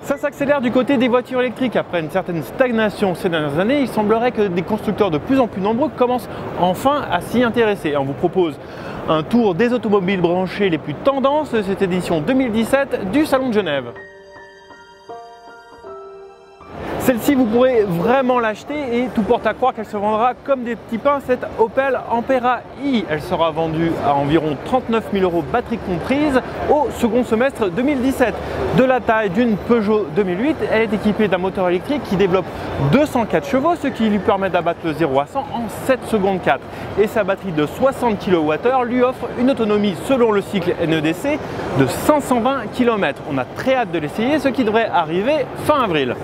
Ça s'accélère du côté des voitures électriques. Après une certaine stagnation ces dernières années, il semblerait que des constructeurs de plus en plus nombreux commencent enfin à s'y intéresser. On vous propose un tour des automobiles branchées les plus tendances de cette édition 2017 du Salon de Genève. Celle-ci, vous pourrez vraiment l'acheter et tout porte à croire qu'elle se vendra comme des petits pains, cette Opel Ampera i. Elle sera vendue à environ 39 000 € batterie comprise au second semestre 2017. De la taille d'une Peugeot 2008, elle est équipée d'un moteur électrique qui développe 204 chevaux, ce qui lui permet d'abattre le 0 à 100 en 7 secondes 4. Et sa batterie de 60 kWh lui offre une autonomie selon le cycle NEDC de 520 km. On a très hâte de l'essayer, ce qui devrait arriver fin avril.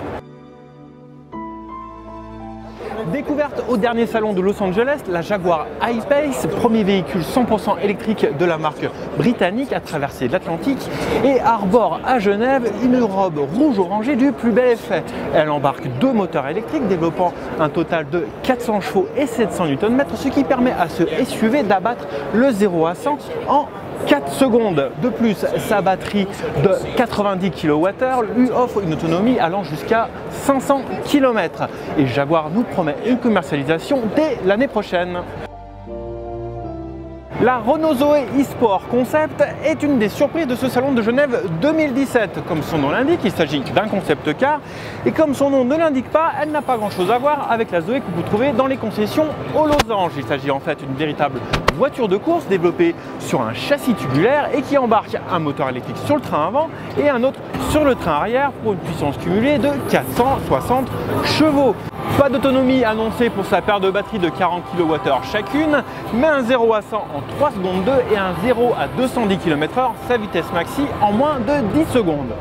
Découverte au dernier salon de Los Angeles, la Jaguar I-Pace, premier véhicule 100% électrique de la marque britannique, a traversé l'Atlantique et arbore à Genève une robe rouge orangée du plus bel effet. Elle embarque deux moteurs électriques développant un total de 400 chevaux et 700 Nm, ce qui permet à ce SUV d'abattre le 0 à 100 en 4 secondes. De plus, sa batterie de 90 kWh lui offre une autonomie allant jusqu'à 500 km. Et Jaguar nous promet une commercialisation dès l'année prochaine. La Renault Zoe e-Sport Concept est une des surprises de ce salon de Genève 2017. Comme son nom l'indique, il s'agit d'un concept car, et comme son nom ne l'indique pas, elle n'a pas grand chose à voir avec la Zoé que vous trouvez dans les concessions aux losanges. Il s'agit en fait d'une véritable voiture de course développée sur un châssis tubulaire et qui embarque un moteur électrique sur le train avant et un autre sur le train arrière pour une puissance cumulée de 460 chevaux. Pas d'autonomie annoncée pour sa paire de batteries de 40 kWh chacune, mais un 0 à 100 en 3 secondes 2 et un 0 à 210 km/h, sa vitesse maxi en moins de 10 secondes.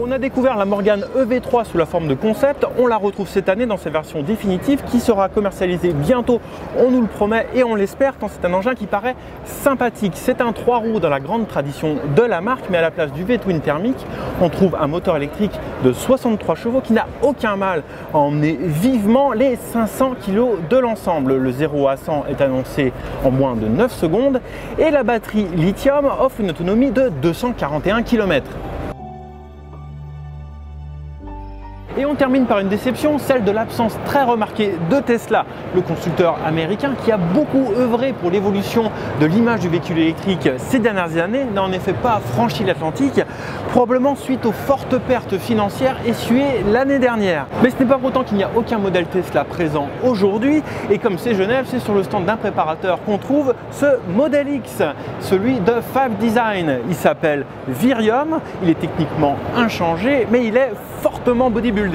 On a découvert la Morgan EV3 sous la forme de concept, on la retrouve cette année dans sa version définitive qui sera commercialisée bientôt, on nous le promet et on l'espère, quand c'est un engin qui paraît sympathique. C'est un 3 roues dans la grande tradition de la marque, mais à la place du V-twin thermique, on trouve un moteur électrique de 63 chevaux qui n'a aucun mal à emmener vivement les 500 kg de l'ensemble. Le 0 à 100 est annoncé en moins de 9 secondes et la batterie lithium offre une autonomie de 241 km. Et on termine par une déception, celle de l'absence très remarquée de Tesla, le constructeur américain qui a beaucoup œuvré pour l'évolution de l'image du véhicule électrique ces dernières années, n'a en effet pas franchi l'Atlantique, probablement suite aux fortes pertes financières essuyées l'année dernière. Mais ce n'est pas pour autant qu'il n'y a aucun modèle Tesla présent aujourd'hui, et comme c'est Genève, c'est sur le stand d'un préparateur qu'on trouve ce Model X, celui de Fab Design. Il s'appelle Virium, il est techniquement inchangé, mais il est fortement bodybuildé.